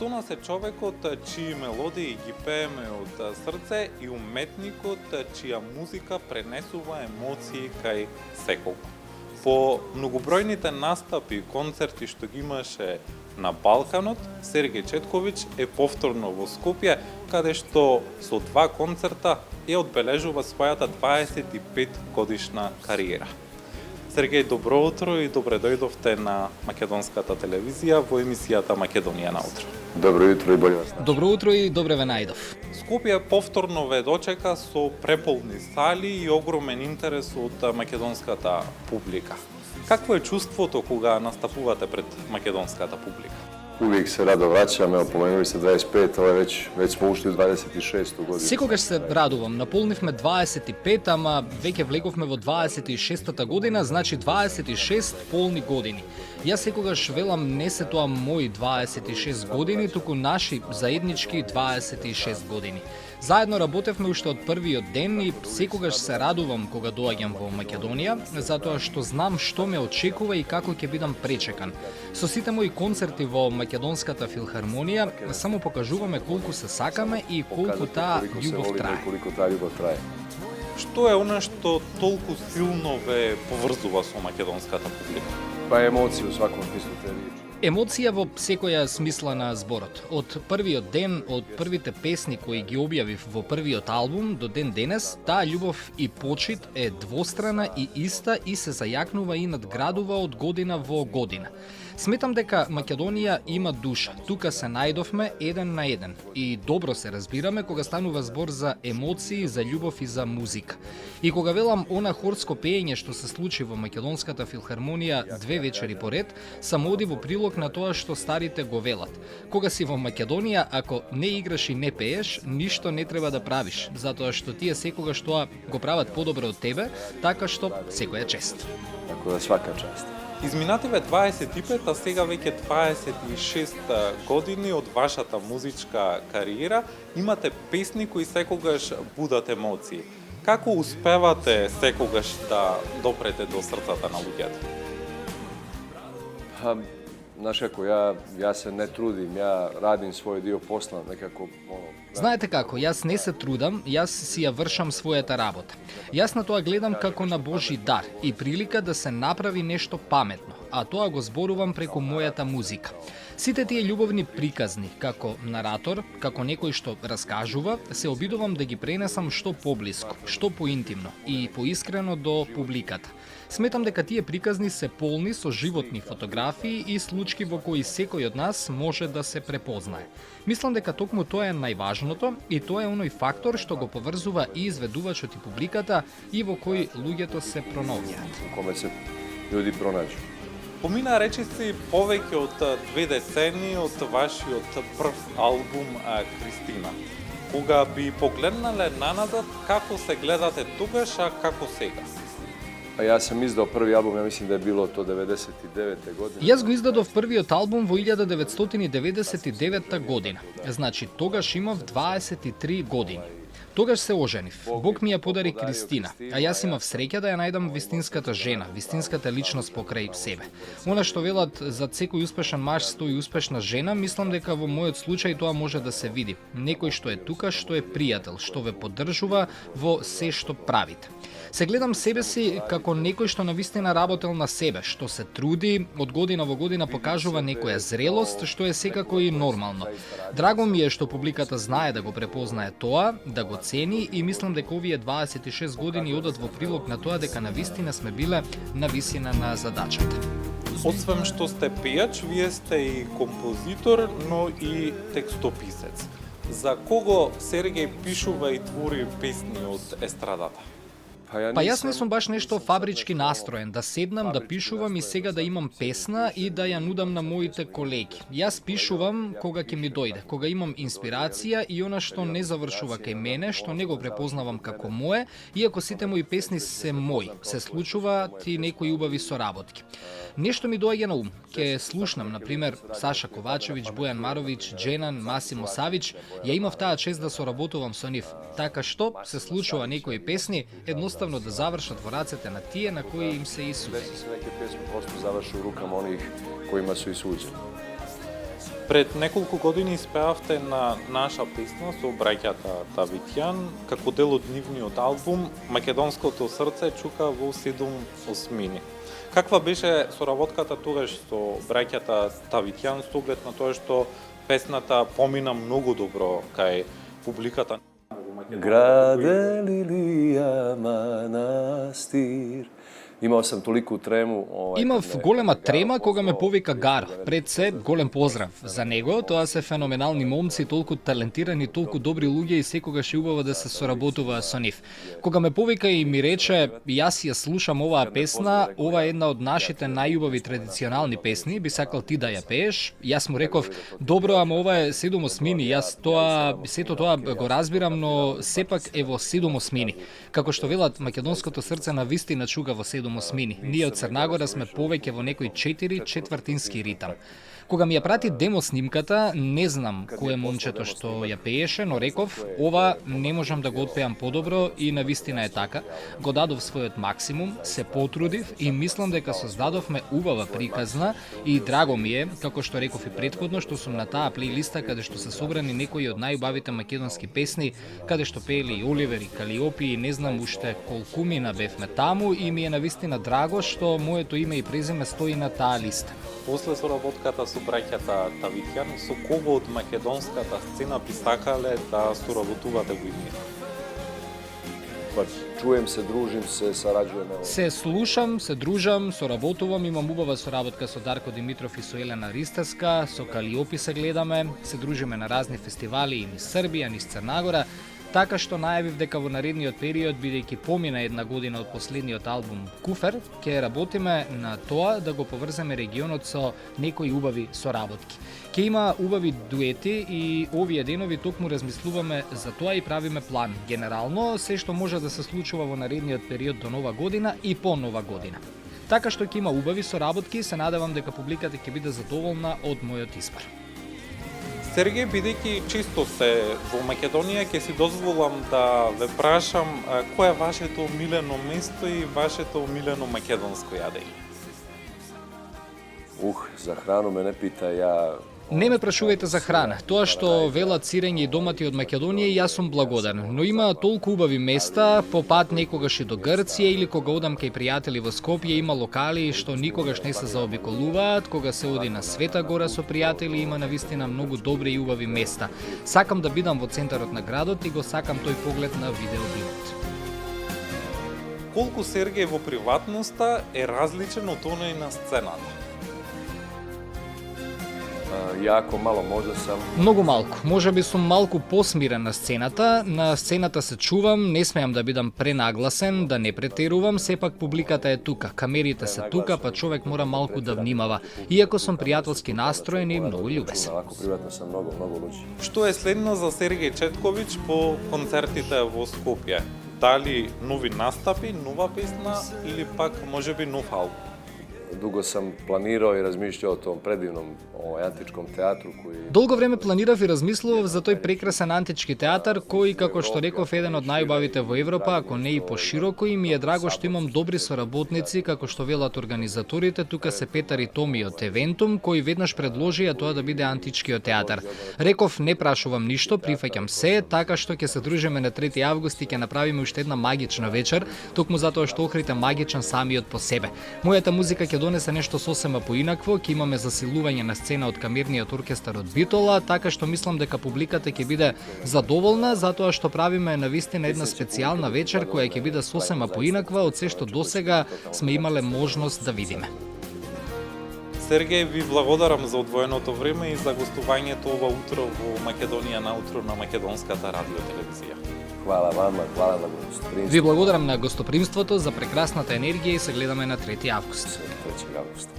Со нас е човекот чии мелодии ги пееме од срце и уметникот чија музика пренесува емоции кај секого. По многобројните настапи и концерти што ги имаше на Балканот, Сергеј Четковиќ е повторно во Скопје, каде што со 2 концерта ја одбележува својата 25 годишна кариера. Сергеј, добро утро и добре дојдовте на македонската телевизија во емисијата Македонија наутро. Добро утро и боле вас. Добро утро и добре ве најдов. Скопје повторно ве дочека со преполни сали и огромен интерес од македонската публика. Какво е чувството кога настапувате пред македонската публика? Увijek se rado vraćam, evo pomenuli ste 25, ali već smo ušli u 26. godinu. Секогаш се радувам. Наполнивме 25, ама веќе влеговме во 26-та година, значи 26 полни години. Јас секогаш велам не се тоа мои 26 години, туку наши заеднички 26 години. Заедно работевме уште од првиот ден и секогаш се радувам кога доаѓам во Македонија, затоа што знам што ме очекува и како ќе бидам пречекан. Со сите мои концерти во Македонската филхармонија само покажуваме колку се сакаме и колку таа љубов трае. Што е она што толку силно ве поврзува со македонската публика? Па емоции у сваком смислу те речи. Емоција во секоја смисла на зборот. Од првиот ден, од првите песни кои ги објавив во првиот албум до ден денес, таа љубов и почит е двострана и иста и се зајакнува и надградува од година во година. Сметам дека Македонија има душа. Тука се најдовме еден на еден и добро се разбираме кога станува збор за емоции, за љубов и за музика. И кога велам она хорско пеење што се случи во Македонската филхармонија 2 вечери поред, само оди во прилог на тоа што старите го велат. Кога си во Македонија, ако не играш и не пееш, ништо не треба да правиш, затоа што тие секогаш тоа го прават подобро од тебе, така што секоја чест. Така да свака част. Изминативе 25, а сега веќе 26 години од вашата музичка кариера, имате песни кои секогаш будат емоции. Како успевате секогаш да допрете до срцата на луѓето? Знаеш како, ја се не трудим, ја радим свој дио посла, некако, Знаете како, јас не се трудам, јас си ја вршам својата работа. Јас на тоа гледам како на Божи дар и прилика да се направи нешто паметно, а тоа го зборувам преку мојата музика. Сите тие љубовни приказни, како наратор, како некој што раскажува, се обидувам да ги пренесам што поблиско, што поинтимно и поискрено до публиката. Сметам дека тие приказни се полни со животни фотографии и случаи во кои секој од нас може да се препознае. Мислам дека токму тоа е најважното и тоа е оној фактор што го поврзува и изведувачот и публиката и во кој луѓето се пронаоѓаат. коме се луѓе пронаđу. Помина речиси повеќе од 2 децени од вашиот прв албум Кристина. Кога би погледнале наназад, како се гледате тогаш, а како сега? А јас сам издал први албум, ја мислим да е било то 99. година. Јас го издадов првиот албум во 1999 година. Значи, тогаш имав 23 години. Тогаш се оженив. Бог ми ја подари Кристина, а јас имав среќа да ја најдам вистинската жена, вистинската личност покрај себе. Она што велат за секој успешен маж стои успешна жена, мислам дека во мојот случај тоа може да се види. Некој што е тука, што е пријател, што ве поддржува во се што правите. Се гледам себе си како некој што навистина работел на себе, што се труди, од година во година покажува некоја зрелост, што е секако и нормално. Драго ми е што публиката знае да го препознае тоа, да го цени и мислам дека овие 26 години одат во прилог на тоа дека навистина сме биле на висина на задачата. Освен што сте пејач, вие сте и композитор, но и текстописец. За кого Сергеј пишува и твори песни од естрадата? Па јас не сум баш нешто фабрички настроен, да седнам, да пишувам и сега да имам песна и да ја нудам на моите колеги. Јас пишувам кога ќе ми дојде, кога имам инспирација и она што не завршува кај мене, што не го препознавам како мое, иако сите мои песни се мои, се случуваат и некои убави соработки. Нешто ми доаѓа на ум, ќе слушнам, например, Саша Ковачевиќ, Бојан Маровиќ, Дженан, Масимо Савиќ, ја имав таа чест да соработувам со нив, така што се случува некои песни едноставно да завршат во рацете на тие на кои им се исудени. Неке песни просто заврши у рукама оних којима су исуđени. Пред неколку години испеавте на наша песна со браќата Тавитјан, како дел од нивниот албум Македонското срце чука во 7 осмини. Каква беше соработката тогаш со браќата Тавитјан со оглед на тоа што песната помина многу добро кај публиката? Граде Лилија манастир. Имал сам толику трему. Имав голема трема кога ме повика Гаро. Пред се, голем поздрав за него. Тоа се феноменални момци, толку талентирани, толку добри луѓе и секогаш е убаво да се соработува со нив. Кога ме повика и ми рече, јас ја слушам оваа песна, ова е една од нашите најубави традиционални песни, би сакал ти да ја пееш. Јас му реков, добро, ама ова е 7 осмини, јас сето тоа го разбирам, но сепак е во 7 осмини. Како што велат, македонското срце на вистина чуга во 7 осмини. Ние од Црнагора сме повеќе во некој 4/4 ритам. Кога ми ја прати демо снимката, не знам кој е момчето што ја пееше, но реков, ова не можам да го отпеам подобро и навистина е така. Го дадов својот максимум, се потрудив и мислам дека создадовме убава приказна и драго ми е, како што реков и претходно, што сум на таа плейлиста каде што се собрани некои од најубавите македонски песни, каде што пеели и Оливер и Калиопи и не знам уште колкумина бевме таму и ми е навистина драго што моето име и презиме стои на таа листа. После соработката со браќата Тавитјан, со кого од македонската сцена би сакале да соработувате во иднина? Па чуем се, дружим се, сараѓуваме. Се слушам, се дружам, соработувам, имам убава соработка со Дарко Димитров и со Елена Ристевска, со Калиопи се гледаме, се дружиме на разни фестивали и низ Србија, низ Црнагора. Така што најавив дека во наредниот период, бидејќи помина една година од последниот албум Куфер, ќе работиме на тоа да го поврземе регионот со некои убави соработки. Ќе има убави дуети и овие денови токму размислуваме за тоа и правиме план. Генерално, се што може да се случува во наредниот период до Нова година и по Нова година. Така што ќе има убави соработки и се надевам дека публиката ќе биде задоволна од мојот избор. Сергеј, бидејќи чисто се во Македонија, ќе си дозволам да ве прашам кој е вашето омилено место и вашето омилено македонско јадење? За храну ме не пита, ја... Не ме прашувајте за храна. Тоа што велат сирење и домати од Македонија, јас сум благодарен. Но има толку убави места, по пат некогаш и до Грција или кога одам кај пријатели во Скопје, има локали што никогаш не се заобиколуваат, кога се оди на Света Гора со пријатели, има навистина многу добри и убави места. Сакам да бидам во центарот на градот и го сакам тој поглед на видеоблимот. Колку Сергеј во приватноста е различен од оној на сцената? Јако мало, можда сам... Многу малку. Може би сум малку посмирен на сцената. На сцената се чувам, не смеам да бидам пренагласен, да не претерувам, сепак публиката е тука, камерите се тука, па човек мора малку да внимава. Иако сум пријателски настроен и многу љубезен. Ако приватно сам многу луѓе. Што е следно за Сергеј Четковиќ по концертите во Скопје? Дали нови настапи, нова песна или пак можеби нов албум? Дуго сам планирao и размишљао о том предивном античком театру кој... Долго време планирав и размислував за тој прекрасен антички театар кој, како што реков, еден од најубавите во Европа, ако не и пошироко, и ми е драго што имам добри соработници, како што велат организаторите. Тука се Петар и Томи од Евентум, кои веднаш предложија тоа да биде античкиот театар. Реков, не прашувам ништо, прифаќам се, така што ќе се дружиме на 3 август и ќе направиме уште една магична вечер, токму затоа што Охрид е магичен самиот по себе. Мојата музика ќе донесе нешто сосема поинакво, ќе имаме засилување на сцена од камерниот оркестар од Битола, така што мислам дека публиката ќе биде задоволна, затоа што правиме навистина една специјална вечер која ќе биде сосема поинаква од се што досега сме имале можност да видиме. Сергеј, ви благодарам за одвоеното време и за гостувањето ова утро во Македонија на утро на македонската радиотелевизија. Хвала вама, хвала на гостопримството. Ви благодарам на гостопримството за прекрасната енергија и се гледаме на 3 август. 3 август.